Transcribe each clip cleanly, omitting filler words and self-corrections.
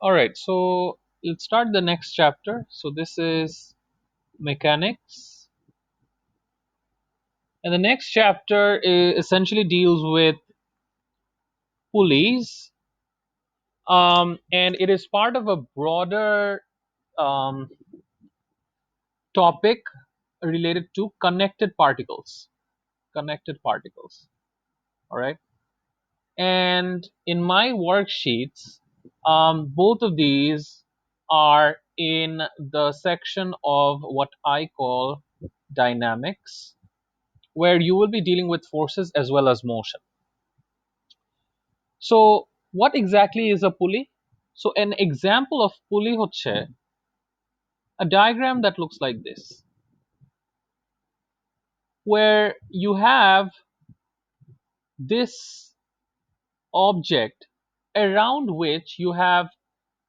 All right, so let's start the next chapter. So this is mechanics, and the next chapter essentially deals with pulleys, and it is part of a broader um, topic related to connected particles. Connected particles. All right, and in my worksheets, both of these are in the section of what I call dynamics, where you will be dealing with forces as well as motion. So what exactly is a pulley? So an example of pulley হচ্ছে a diagram that looks like this, where you have this object around which you have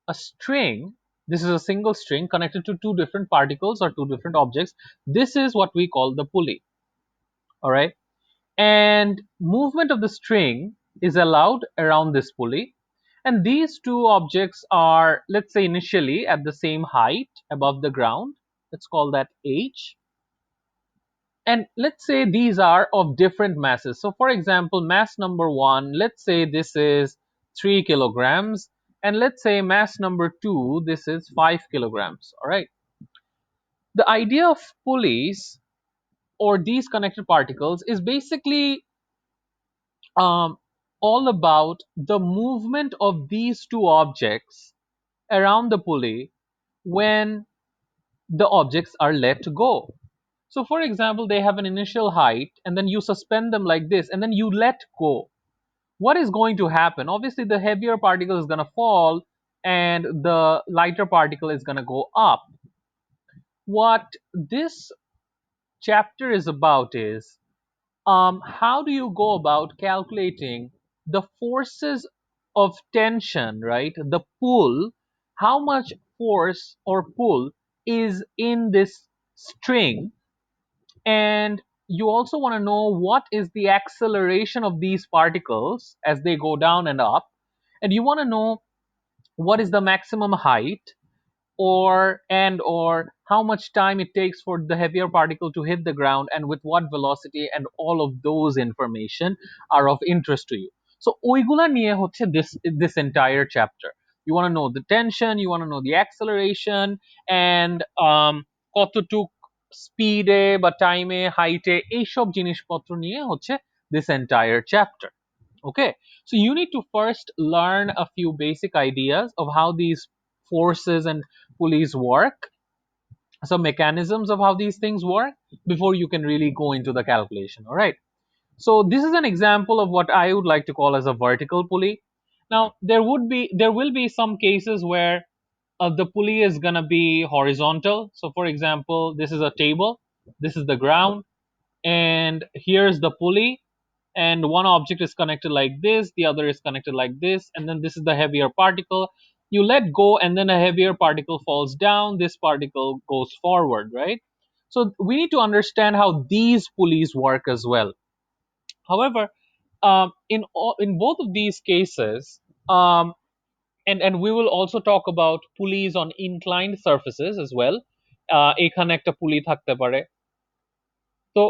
a string. This is a single string connected to two different particles or two different objects. This is what we call the pulley. All right, and movement of the string is allowed around this pulley, and these two objects are, let's say, initially at the same height above the ground. Let's call that h, and let's say these are of different masses. So for example, mass number one, let's say this is 3 kilograms, and let's say mass number two, this is 5 kilograms. All right, the idea of pulleys or these connected particles is basically um, all about the movement of these two objects around the pulley when the objects are let go. So, for example, they have an initial height, and then you suspend them like this, and then you let go. What is going to happen? Obviously, the heavier particle is going to fall, and the lighter particle is going to go up. What this chapter is about is how do you go about calculating the forces of tension, right? The pull, how much force or pull is in this string, and you also want to know what is the acceleration of these particles as they go down and up, and you want to know what is the maximum height or how much time it takes for the heavier particle to hit the ground and with what velocity, and all of those information are of interest to you. So ওইগুলা নিয়ে হচ্ছে this entire chapter. You want to know the tension, you want to know the acceleration, and কতটুক স্পিডে বা টাইমে হাইটে এইসব জিনিসপত্র নিয়ে হচ্ছে this entire chapter. Okay, so you need to first learn a few basic ideas of how these forces and pulleys work, some mechanisms of how these things work before you can really go into the calculation. All right, so this is an example of what I would like to call as a vertical pulley. Now there will be some cases where the pulley is going to be horizontal. So for example, this is a table, this is the ground, and here's the pulley, and one object is connected like this, the other is connected like this, and then this is the heavier particle. You let go, and then a heavier particle falls down, this particle goes forward, right? So we need to understand how these pulleys work as well. However, in both of these cases, and we will also talk about pulleys on inclined surfaces as well. এখানে একটা pulley থাকতে পারে। তো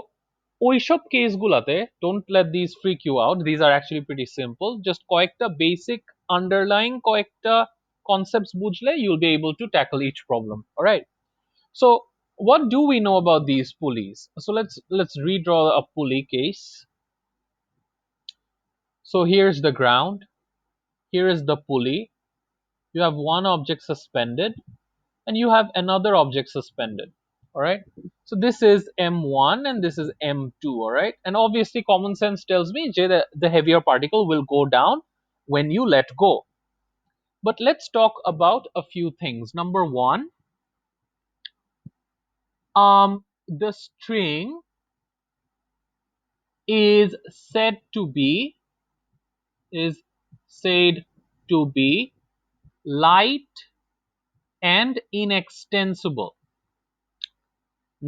ওইসব কেসগুলাতে, don't let these freak you out, these are actually pretty simple, just কয়েকটা basic underlying কয়েকটা concepts বুঝলে you'll be able to tackle each problem. All right, so what do we know about these pulleys? So let's redraw a pulley case. So here's the ground, here is the pulley, you have one object suspended, and you have another object suspended. All right, so this is m1 and this is m2. All right, and obviously common sense tells me the heavier particle will go down when you let go. But let's talk about a few things. Number one, the string is said to be is said to be light and inextensible.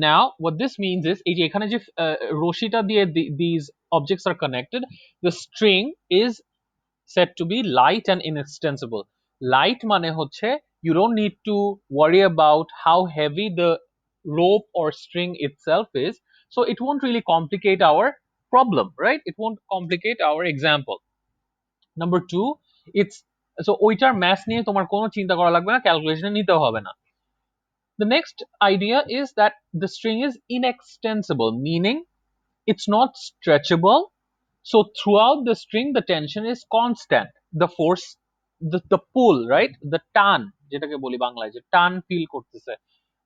Now what this means is এই যে এখানে যে রশিটা দিয়ে these objects are connected, the string is said to be light and inextensible. Light মানে হচ্ছে you don't need to worry about how heavy the rope or string itself is, so it won't really complicate our problem, right? It won't complicate our example. Number 2, it's so ওইটার math নিয়ে তোমার কোনো চিন্তা করা লাগবে না, ক্যালকুলেশনে নিতে হবে না. The next idea is that the string is inextensible, meaning it's not stretchable. So throughout the string, the tension is constant. The force, the pull, right? The টান যেটাকে বলি বাংলায়, যে টান ফিল করতেছে,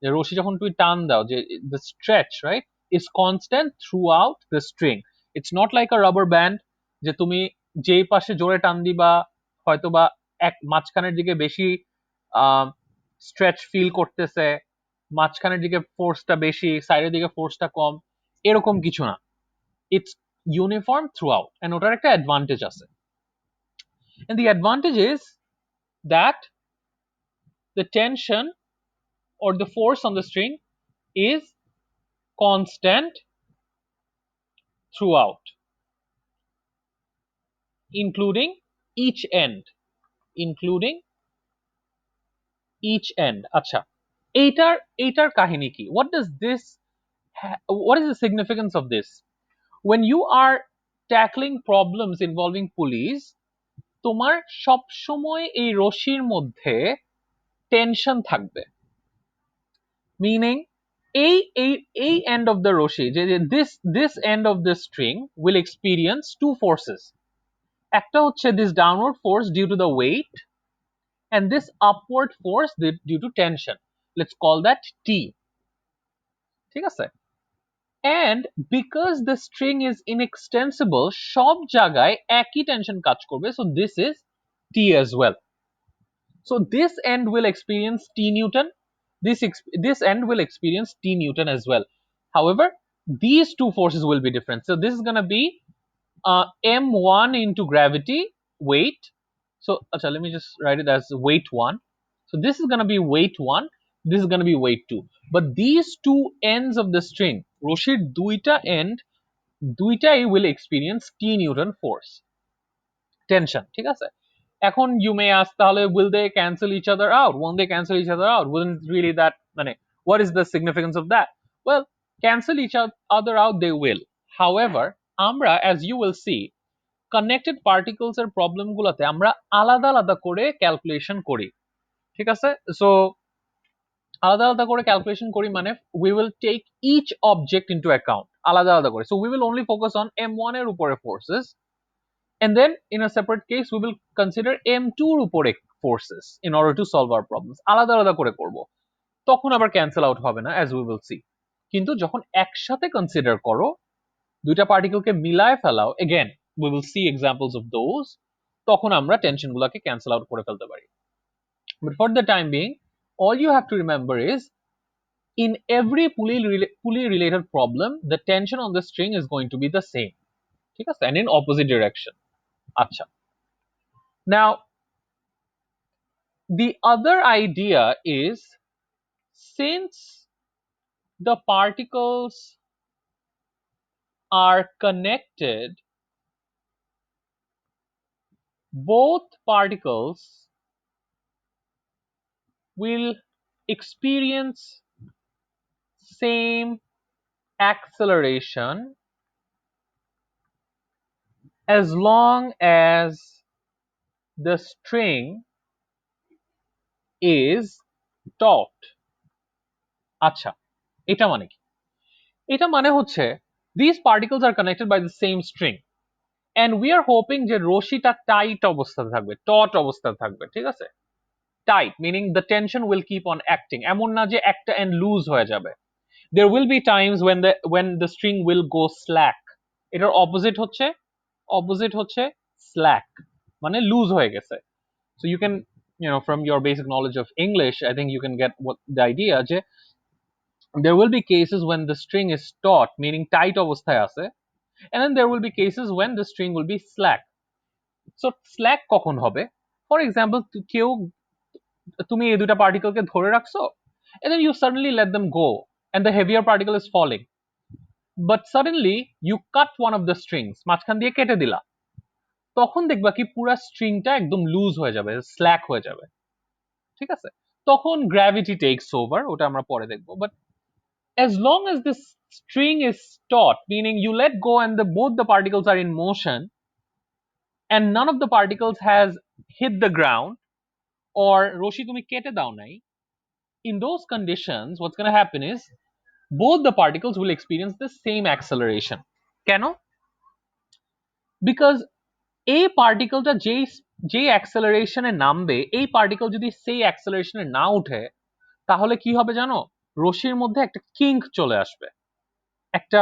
যে রশি যখন তুমি টান দাও, যে the stretch, right, is constant throughout the string. It's not like a rubber band যে তুমি যেই পাশে জোরে টান দিবা হয়তোবা এক মাঝখানের দিকে বেশি স্ট্রেচ ফিল করতেছে, মাঝখানের দিকে ফোর্সটা বেশি, সাইডের দিকে ফোর্সটা কম, এরকম কিছু না. It's uniform throughout, and ওটার একটা অ্যাডভান্টেজ আছে, and the advantage is that the tension or the force on the string is constant throughout, including each end, including each end. আচ্ছা, এইটার কাহিনী কি? What is the significance of this? When you are tackling problems involving pulleys, তোমার সব সময় এই রশির মধ্যে টেনশন থাকবে, মিনিং এই end of the রশি, যে this end of the string will experience two forces. একটা হচ্ছে this downward force due to the weight, and this upward force due to tension. Let's call that T. ঠিক আছে? And because the string is inextensible, সব জায়গায় একই tension কাজ করবে, so this is T as well. So this end will experience T Newton, this end will experience T Newton as well. However, these two forces will be different. So this is going to be m1 into gravity, weight. So let me just write it as weight 1. So this is going to be weight 1, this is going to be weight 2. But these two ends of the string, রশির দুইটা end, দুইটাই will experience T Newton force, tension. ঠিক আছে? এখন you may ask, তাহলে will they cancel each other out? Won't they cancel each other out? Wouldn't really that, মানে what is the significance of that? Well, cancel each other out they will. However, আমরা, as you will see, connected particles এর problem গুলোতে আমরা আলাদা আলাদা করে calculation করি. ঠিক আছে? So আলাদা আলাদা করে ক্যালকুলেশন করি মানে we will take each object into account আলাদা আলাদা করে. So we will only focus on m1 এর উপরে forces, and then in a separate case we will consider m2 এর উপরে forces in order to solve our problems. আলাদা আলাদা করে করব, তখন আবার ক্যান্সেল আউট হবে না, as we will see. কিন্তু যখন একসাথে কনসিডার করো, দুইটা পার্টিকেলকে মিলায় ফেলাও, again we will see examples of those, তখন আমরা টেনশন গুলোকে ক্যান্সেল আউট করে ফেলতে পারি. But for the time being, all you have to remember is in every pulley related problem, the tension on the string is going to be the same, ঠিক আছে, and in opposite direction. আচ্ছা, now the other idea is, since the particles are connected, both particles will experience same acceleration as long as the string is taut. আচ্ছা, এটা মানে কি? এটা মানে হচ্ছে these particles are connected by the same string, and we are hoping যে রশিটা tight অবস্থাতে থাকবে, taut অবস্থাতে থাকবে, ঠিক আছে? Tight meaning the tension will keep on acting, এমন না যে একটা end লুজ হয়ে যাবে. There will be times when the string will go slack. এটার opposite হচ্ছে slack, মানে লুজ হয়ে গেছে. So you can, from your basic knowledge of English, I think you can get what the idea যে there will be cases when the string is taut meaning tight অবস্থায় আছে, and then there will be cases when the string will be slack. So slack কখন হবে? For example, তুমি এই দুটা পার্টিকেলকে ধরে রাখছো, and then you suddenly let them go and the heavier particle is falling, but suddenly you cut one of the strings, মাঝখান দিয়ে কেটে দিলা, তখন দেখবা কি পুরা স্ট্রিংটা একদম লুজ হয়ে যাবে, স্ল্যাক হয়ে যাবে, ঠিক আছে? তখন গ্র্যাভিটি টেকস ওভার, ওটা আমরা পরে দেখবো। But as long as this string is taut, meaning you let go and both the particles are in motion and none of the particles has hit the ground, or রশি তুমি কেটে দাও নাই, in those conditions what's going to happen is both the particles will experience the same acceleration. কেন? Because এই পার্টিকেলটা যেই অ্যাক্সেলারেশনে নামবে, এই পার্টিকেল যদি সেই অ্যাক্সেলারেশনে না উঠে, তাহলে কি হবে জানো? রশির মধ্যে একটা কিঙ্ক চলে আসবে, একটা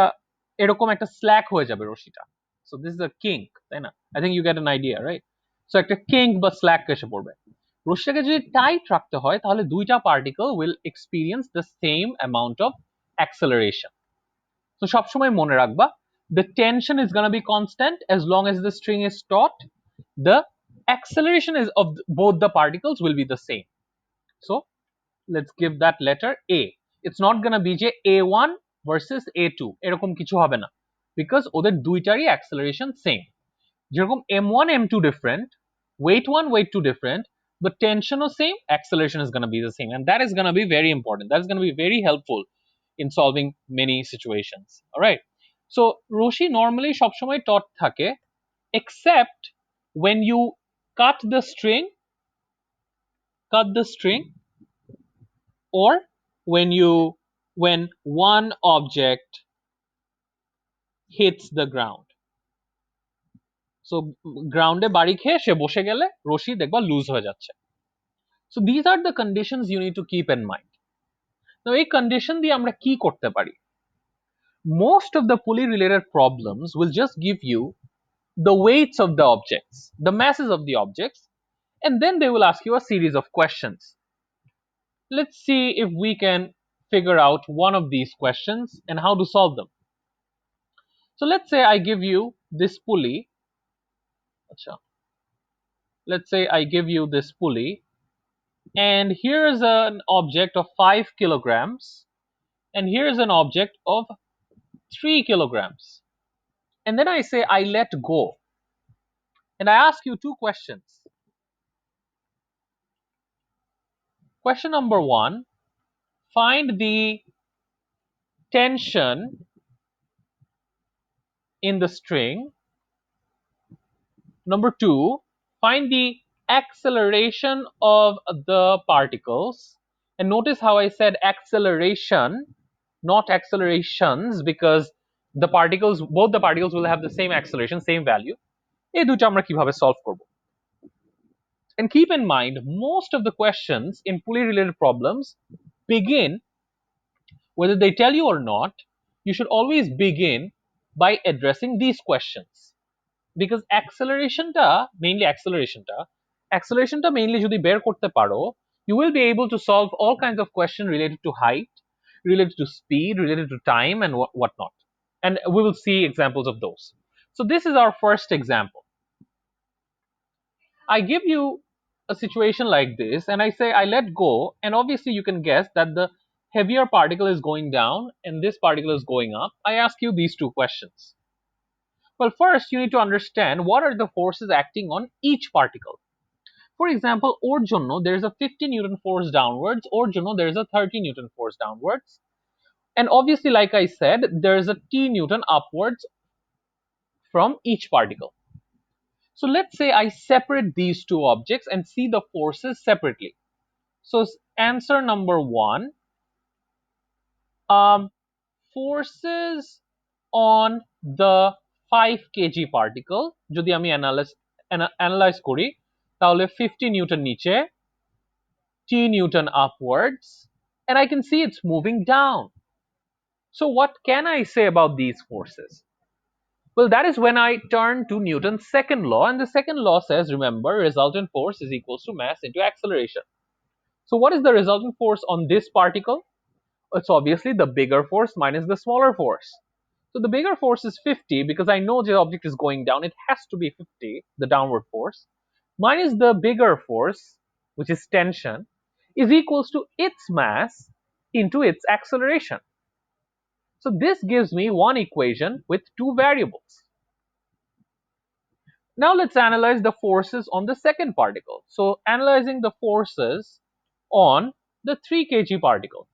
এরকম একটা স্ল্যাক হয়ে যাবে রশিটা। So this is a kink, তাই না? I think you get an idea, right? So একটা কিঙ্ক বা স্ল্যাক এসে পড়বে। রশিটাকে যদি টাইট রাখতে হয়, তাহলে দুইটা particle will experience the same amount of acceleration. তো সবসময় মনে রাখবা, the tension is going to be constant as long as the string is taut. The acceleration is of both the particles will be the same. So let's give that letter A. It's not going to be যে A1 versus A2 এরকম কিছু হবে না, because ওদের দুইটারই acceleration same. যেরকম M1 M2 different, weight 1 weight 2 different, but tension is same, acceleration is going to be the same, and that is going to be very important. That is going to be very helpful in solving many situations. All right, so রশি normally সবসময় taut থাকে, except when you cut the string, or when one object hits the ground. So গ্রাউন্ডে বাড়ি খেয়ে সে বসে গেলে রশি দেখবা লুজ হয়ে যাচ্ছে। So these are the conditions you need to keep in mind. Now এই condition দিয়ে আমরা কি করতে পারি? Most of the pulley related problems will just give you the weights of the objects, the masses of the objects, and then they will ask you a series of questions. Let's see if we can figure out one of these questions and how to solve them. So let's say I give you this pulley. Let's say I give you this pulley, and here is an object of 5 kilograms, and here is an object of 3 kilograms. And then I say I let go, and I ask you two questions. Question number 1, find the tension in the string. Number 2, find the acceleration of the particles. And notice how I said acceleration, not accelerations, because both the particles will have the same acceleration, same value. এই দুটো আমরা কিভাবে solve করব? And keep in mind, most of the questions in pulley related problems begin, whether they tell you or not, you should always begin by addressing these questions. Because accelerationটা mainly যদি বের করতে পারো, you will be able to solve all kinds of questions related to height, related to speed, related to time, and whatnot. And we will see examples of those. So this is our first example. I give you a situation like this, and I say I let go, and obviously you can guess that the heavier particle is going down and this particle is going up. I ask you these two questions. Well, first you need to understand what are the forces acting on each particle. For example, ওর জন্য there is a 50 Newton force downwards, ওর জন্য there is a 30 Newton force downwards, and obviously like I said, there is a T Newton upwards from each particle. So let's say I separate these two objects and see the forces separately. So answer number 1, forces on the 5 kg particle যদি আমি analyze করি, তাহলে 50 Newton নিচে, T Newton upwards, and I can see it's moving down. So what can I say about these forces? Well, that is when I turn to Newton's second law, and the second law says, remember, resultant force is equals to mass into acceleration. So what is the resultant force on this particle? It's obviously the bigger force minus the smaller force. So the bigger force is 50, because I know the object is going down, it has to be 50, the downward force, minus the bigger force, which is tension, is equals to its mass into its acceleration. So this gives me one equation with two variables. Now let's analyze the forces on the second particle. So analyzing the forces on the 3 kg particle.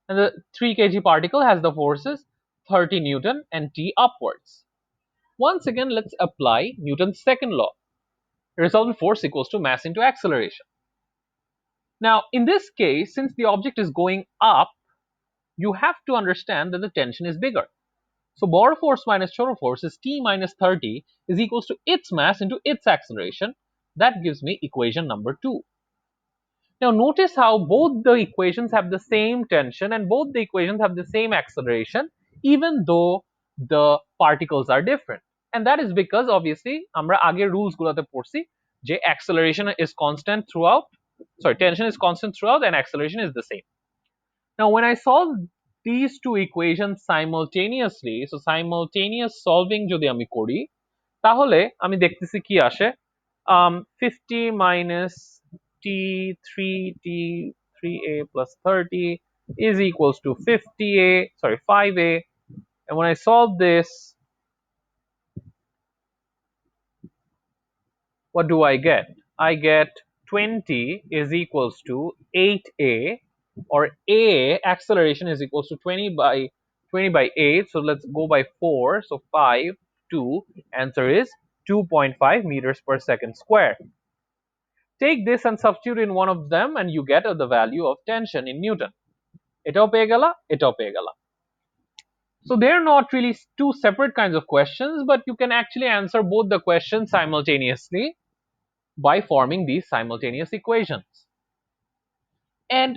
And the 3 kg particle has the forces 30 Newton and T upwards. Once again, let's apply Newton's second law. Resultant force equals to mass into acceleration. Now, in this case, since the object is going up, you have to understand that the tension is bigger. So bore force minus total force is T minus 30 is equals to its mass into its acceleration. That gives me equation number 2. Now notice how both the equations have the same tension and both the equations have the same acceleration, even though the particles are different. And that is because obviously আমরা আগের rules গুলোতে পড়ছি যে acceleration is constant throughout, sorry, tension is constant throughout and acceleration is the same. Now when I solve these two equations simultaneously, so simultaneous solving যদি আমি করি, তাহলে আমি দেখতেছি কি আসে, 50 minus t 3t 3a plus 30 is equals to 50a, sorry, 5a. And when I solve this, what do I get? I get 20 is equals to 8a, or a acceleration is equals to 20 by 8. So let's go by 4. So 5, 2. Answer is 2.5 meters per second square. Take this and substitute in one of them and you get the value of tension in Newton. এটাও পেয়ে গেলা, এটাও পেয়ে গেলা. So they're not really two separate kinds of questions, but you can actually answer both the questions simultaneously by forming these simultaneous equations. And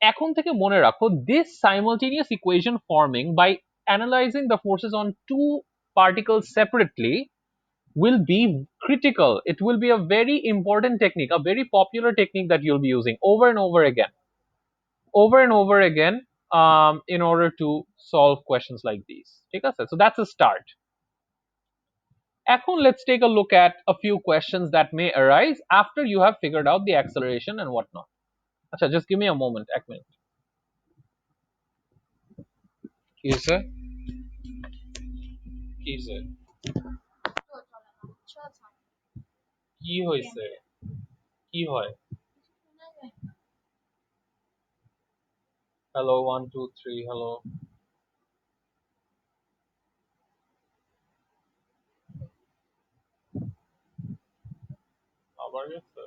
এখন থেকে মনে রাখো, this simultaneous equation forming by analyzing the forces on two particles separately will be critical. It will be a very important technique, a very popular technique that you'll be using over and over again, in order to solve questions like these. ঠিক আছে? So that's a start. এখন let's take a look at a few questions that may arise after you have figured out the acceleration and whatnot. আচ্ছা, just give me a moment, এক minute. কি হয়েছে? কি হয়েছে? কি হয়েছে? কি হয়? Hello, 1 2 3, hello. আবার গেছে?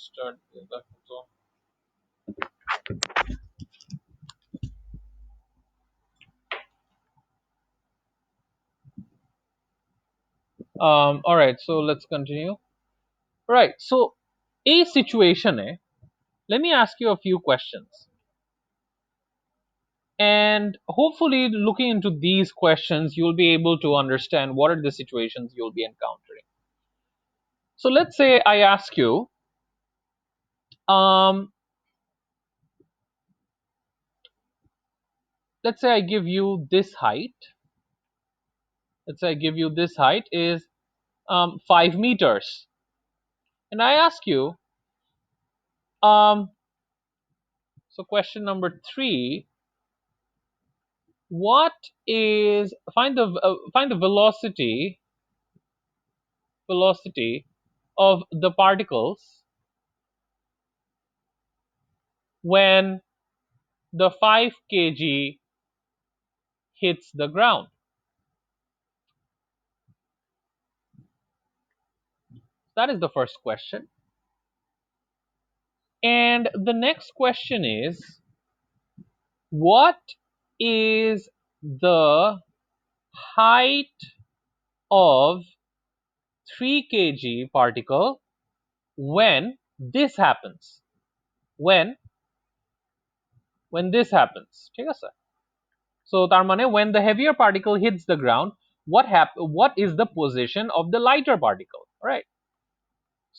Start দেখো তো. All right, so let's continue. Right, so a situation, let me ask you a few questions. And hopefully, looking into these questions, you'll be able to understand what are the situations you'll be encountering. So let's say I ask you, let's say I give you this height. Let's say I give you this height is 5 meters. And I ask you, so question number 3, what is, find the velocity of the particles when the 5 kg hits the ground. That is the first question. And the next question is, what is the height of 3 kg particle when this happens? When this happens, ঠিক আছে? So তার মানে when the heavier particle hits the ground, what is the position of the lighter particle, right?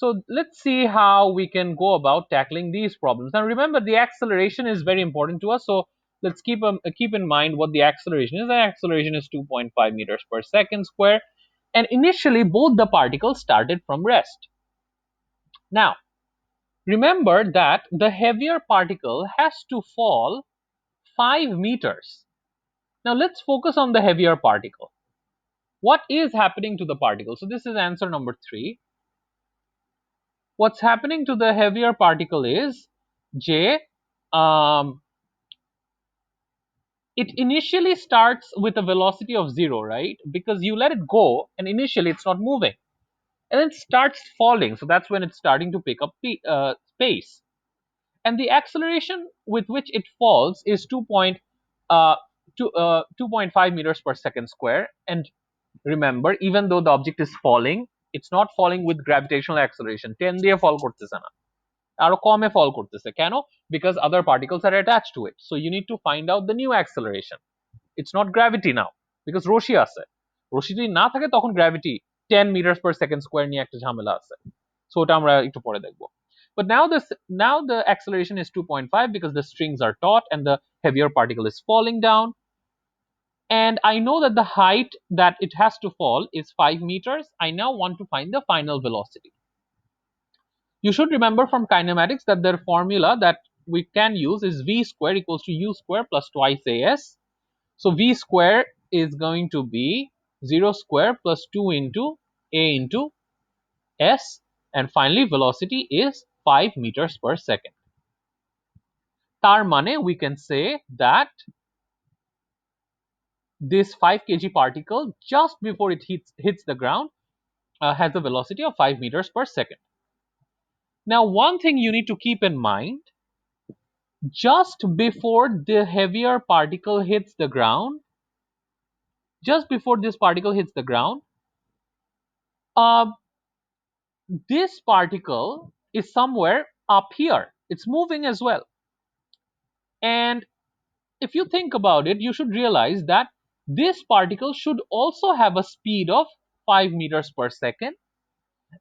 So let's see how we can go about tackling these problems. And remember, the acceleration is very important to us, so let's keep in mind what the acceleration is. The acceleration is 2.5 meters per second square, and initially both the particles started from rest. Now remember that the heavier particle has to fall 5 meters. Now let's focus on the heavier particle. What is happening to the particle? So this is answer number 3. What's happening to the heavier particle is J. Um, it initially starts with a velocity of 0, right? Because you let it go and initially it's not moving. And then it starts falling. So that's when it's starting to pick up pace. And the acceleration with which it falls is 2.5 meters per second square. And remember, even though the object is falling, it's not falling with gravitational acceleration. 10 দিয়ে fall করতেছে না, আরো কমে fall করতেছে কেন? Because other particles are attached to it. So you need to find out the new acceleration. It's not gravity now, because রশি আছে, রশি যদি না থাকে তখন gravity 10 meters per second square নিয়ে একটা ঝামেলা আছে। So ওটা আমরা একটু পরে দেখবো। But now the acceleration is 2.5 because the strings are taut and the heavier particle is falling down. And I know that the height that it has to fall is 5 meters. I now want to find the final velocity. You should remember from kinematics that their formula that we can use is v square equals to u square plus twice as. So v square is going to be 0 square plus 2 into a into s, and finally velocity is 5 meters per second. তার মানে we can say that this 5 kg particle just before it hits the ground has a velocity of 5 meters per second. Now one thing you need to keep in mind, just before the heavier particle hits the ground, just before this particle hits the ground, uh, this particle is somewhere up here. It's moving as well. And if you think about it, you should realize that this particle should also have a speed of 5 meters per second,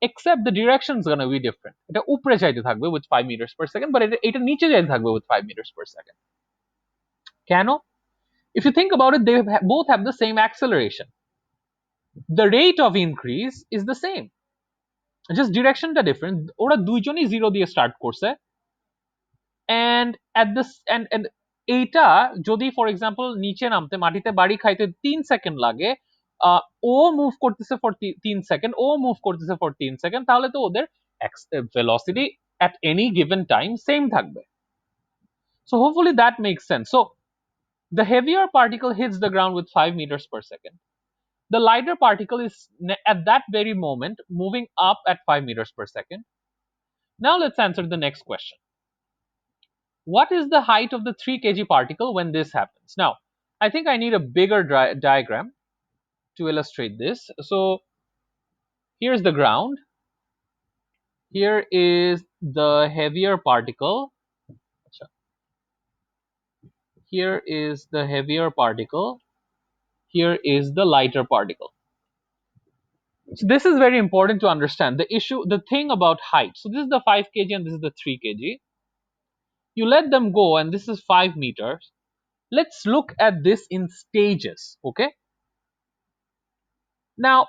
except the direction is going to be different. এটা উপরে যাইতে থাকবে with 5 meters per second, but এটা নিচে যাইতে থাকবে with 5 meters per second. কেন? If you think about it, they both have the same acceleration. The rate of increase is the same, just directionটা different. ওরা দুইজনই 0 দিয়ে start করছে, and at this and এইটা যদি ফর এক্সাম্পল নিচে নামতে মাটিতে বাড়ি খাইতে 3 সেকেন্ড লাগে, ও মুভ করতেছে ফর 3 সেকেন্ড, ও মুভ করতেছে ফর 3 সেকেন্ড, তাহলে তো ওদের velocity at any given time same থাকবে. So hopefully that makes sense. So the heavier particle hits the ground with 5 meters per second. The lighter particle is at that very moment moving up at 5 meters per second. Now let's answer the next question. What is the height of the 3 kg particle when this happens? Now, I think I need a bigger diagram to illustrate this. So here's the ground. Here is the heavier particle. Here is the heavier particle. Here is the lighter particle. So this is very important to understand. The thing about height. So this is the 5 kg and this is the 3 kg. You let them go and this is 5 meters. Let's look at this in stages, okay? Now,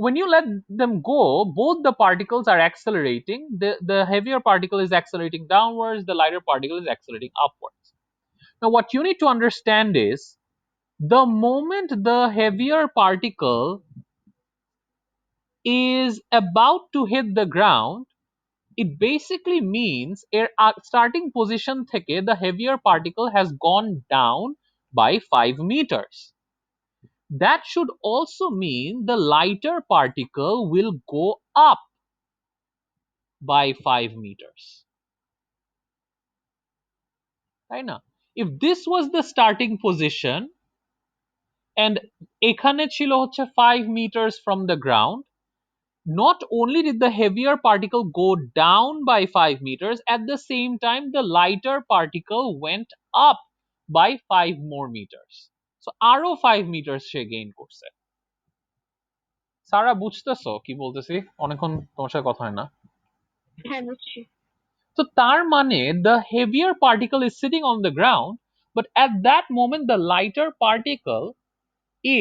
when you let them go, both the particles are accelerating. The heavier particle is accelerating downwards, the lighter particle is accelerating upwards. Now, what you need to understand is, the moment the heavier particle is about to hit the ground, it basically means starting position থেকে the heavier particle has gone down by 5 meters. That should also mean the lighter particle will go up by 5 meters. তাই না? If this was the starting position and এখানে ছিল হচ্ছে 5 meters from the ground, not only did the heavier particle go down by 5 meters, at the same time the lighter particle went up by 5 more meters. So আরো 5 meters সে gain করছে। সারা বুঝতেছো কি বলতেছি? অনেকক্ষণ তোমার সাথে কথা হয় না। হ্যাঁ বুঝছি। So তার মানে the heavier particle is sitting on the ground, but at that moment the lighter particle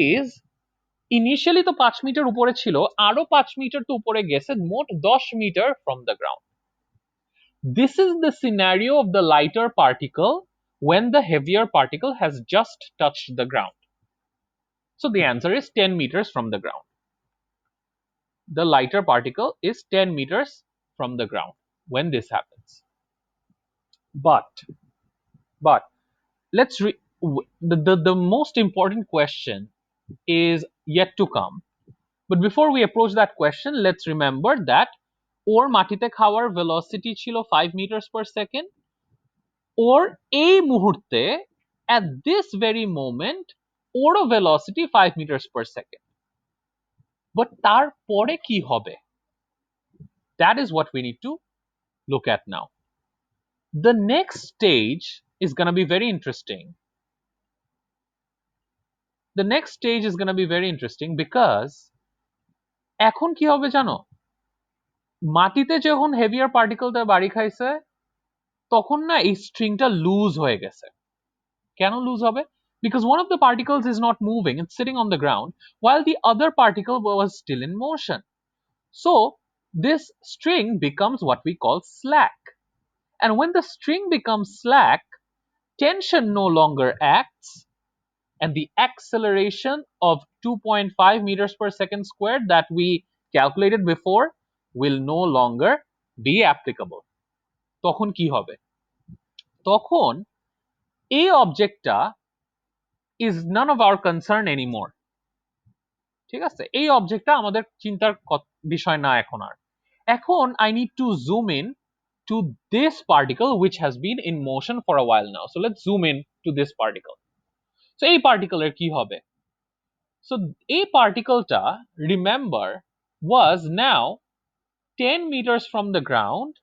is initially তো 5 মিটার উপরে ছিল, আরো 5 মিটার তো উপরে গেছে, মোট 10 metre from the ground. This is the scenario of the lighter particle when the heavier particle has just touched the ground. So the answer is 10 meters from the ground. The lighter particle is 10 meters from the ground when this happens. But, but let's the most important question is yet to come. But before we approach that question, let's remember that ওর মাটিতে খাওয়ার velocity ছিল 5 meters per second, ওর এই মুহূর্তে at this very moment ওরও velocity 5 meters per second. But তারপরে কি হবে? That is what we need to look at now. The next stage is going to be very interesting. The next stage is going to be very interesting because এখন কি হবে জানো? মাটিতে যখন heavier পার্টিকেলটা বাড়ি খাইছে তখন না এই স্ট্রিংটা লুজ হয়ে গেছে। কেন লুজ হবে? Because one of the particles is not moving, it's sitting on the ground, while the other particle was still in motion. So this string becomes what we call slack. And when the string becomes slack, tension no longer acts, and the acceleration of 2.5 meters per second squared that we calculated before will no longer be applicable. তখন কি হবে? তখন এই অবজেক্টটা is none of our concern anymore. ঠিক আছে, এই অবজেক্টটা আমাদের চিন্তার বিষয় না এখন আর। এখন I need to zoom in to this particle which has been in motion for a while now. So let's zoom in to this particle. So এই পার্টিকেলের কি হবে? So এই পার্টিকেলটা remember was now 10 meters from the ground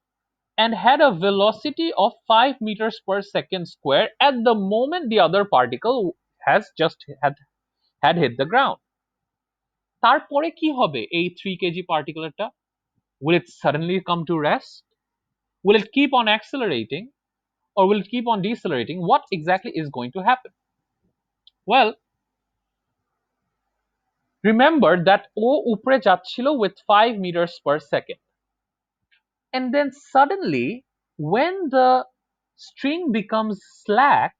and had a velocity of 5 meters per second square at the moment the other particle has just had hit the ground. তারপরে কি হবে এই 3 kg পার্টিকেলটা? Will it suddenly come to rest? Will it keep on accelerating or will it keep on decelerating? What exactly is going to happen? Well, remember that ও উপরে যাচ্ছিল with 5 meters per second. And then suddenly, when the string becomes slack,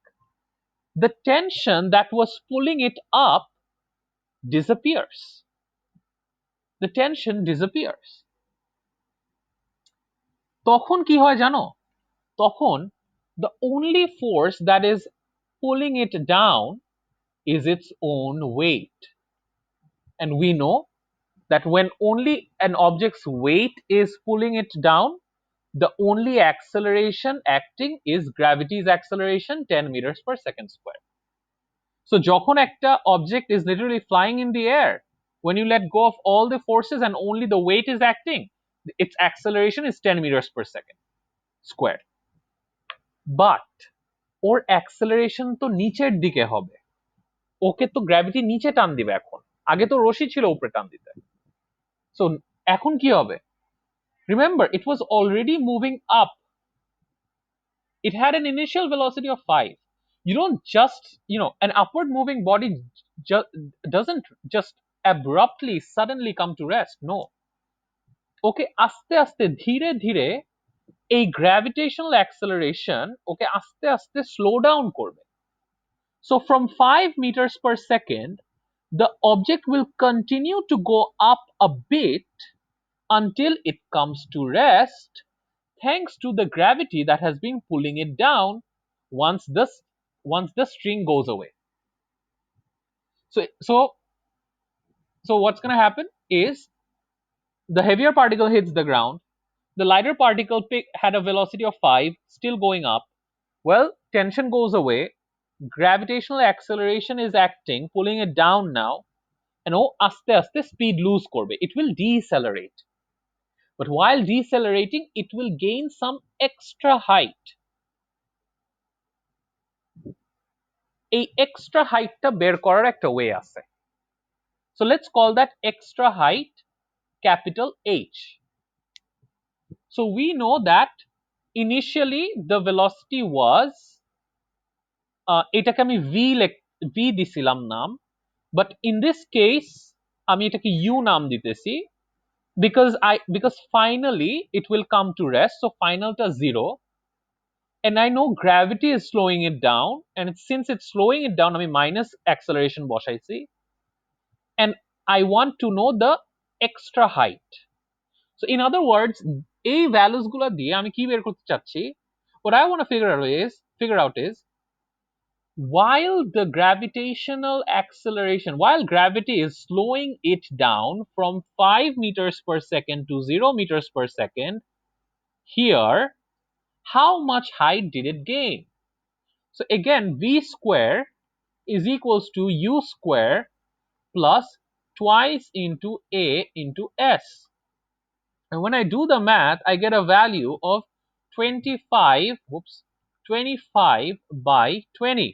the tension that was pulling it up disappears. The tension disappears. তখন কি হয় জানো? তখন the only force that is pulling it down is its own weight. And we know that when only an object's weight is pulling it down, the only acceleration acting is gravity's acceleration 10 meters per second square. So যখন একটা object is literally flying in the air, when you let go of all the forces and only the weight is acting, its acceleration is 10 meters per second squared. But or acceleration তো নিচের দিকে হবে, ওকে তো gravity নিচে টান দিবে এখন, আগে তো রশি ছিল উপরে টান দিতে। সো এখন কি হবে? Remember, it was already moving up. It had an initial velocity of 5. You don't just, an upward moving body doesn't just abruptly suddenly come to rest. No. ওকে আস্তে আস্তে ধীরে ধীরে এই গ্র্যাভিটেশনাল অ্যাক্সেলারেশন ওকে আস্তে আস্তে স্লো ডাউন করবে। So from 5 meters per second, the object will continue to go up a bit until it comes to rest, thanks to the gravity that has been pulling it down once the string goes away. So what's going to happen is the heavier particle hits the ground, the lighter particle had a velocity of 5, still going up. Well, tension goes away, gravitational acceleration is acting, pulling it down now, and aste aste speed lose korbe, it will decelerate. But while decelerating, it will gain some extra height. এই extra হাইটটা বের করার একটা way আছে। So let's call that extra height capital H. So we know that initially the velocity was এটাকে আমি v দিছিলাম নাম, but in this case আমি এটাকে u নাম দিতেছি because finally it will come to rest, so final to 0, and I know gravity is slowing it down, and since it's slowing it down, I mean minus acceleration বসাইছি, and I want to know the extra height. So in other words, এই values গুলো দিয়ে আমি কি বের করতে চাচ্ছি, what I want to figure out is while the gravitational acceleration, while gravity is slowing it down from 5 meters per second to 0 meters per second, here, how much height did it gain? So again, v square is equals to u square plus twice into a into s. And when I do the math, I get a value of 25, whoops, 25 by 20.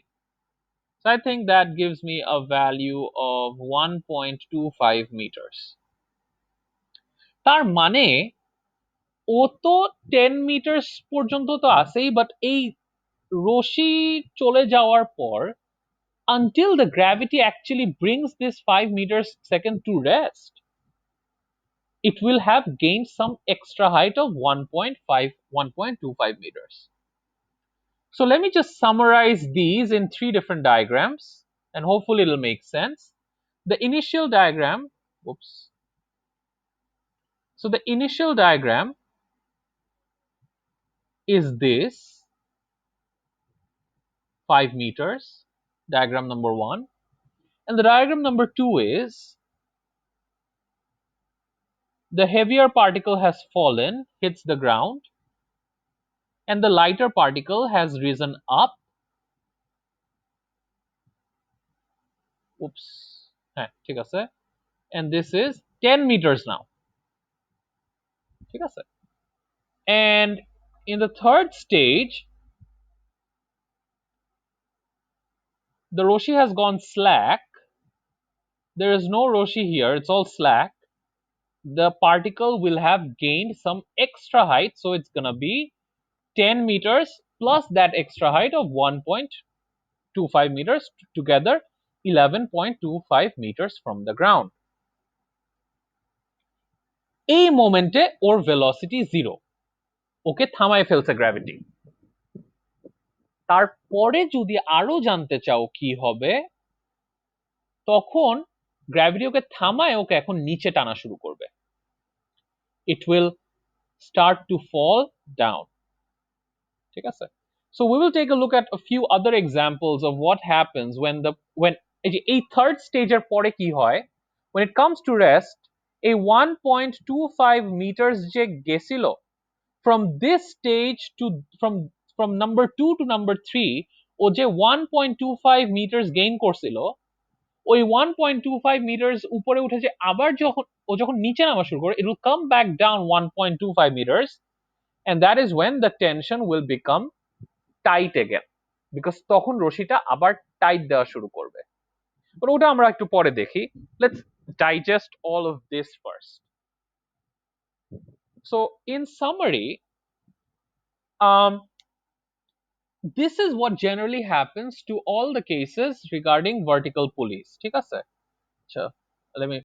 So I think that gives me a value of 1.25 meters. তার মানে ও তো 10 meters পর্যন্ত তো আছেই, but এই রশি চলে যাওয়ার পর until the gravity actually brings this 5 meters second to rest, it will have gained some extra height of 1.25 meters. So let me just summarize these in 3 different diagrams, and hopefully it'll make sense. The initial diagram, whoops. So the initial diagram is this 5 meters, diagram number 1. And the diagram number 2 is the heavier particle has fallen, hits the ground, and the lighter particle has risen up. Oops. ঠিক আছে. And this is 10 meters now. ঠিক আছে. And in the third stage, the Roshi has gone slack. There is no Roshi here, it's all slack. The particle will have gained some extra height, so it's gonna be 10 meters plus that extra height of 1.25 meters, together 11.25 meters from the ground. এই মোমেন্টে ওর velocity 0, ওকে থামায় ফেলছে gravity. তারপরে যদি আরো জানতে চাও কি হবে, তখন গ্র্যাভিটি ওকে থামায় ওকে এখন নিচে টানা শুরু করবে। It will start to fall down. ঠিক আছে? So we will take a look at a few other examples of what happens when এই third stage এর পরে কি হয়, when it comes to rest, a 1.25 meters যে গেছিল, from this stage to from number 2 to number 3, ও যে 1.25 meters gain করছিল, ওই 1.25 meters উপরে উঠে যে আবার যখন নিচে নামা শুরু করে, it will come back down 1.25 meters, and that is when the tension will become tight again, because তখন রশিটা আবার টাইট দেওয়া শুরু করবে। but ওটা আমরা একটু পরে দেখি, let's digest all of this first. So in summary, this is what generally happens to all the cases regarding vertical pulleys. ঠিক আছে? আচ্ছা, let me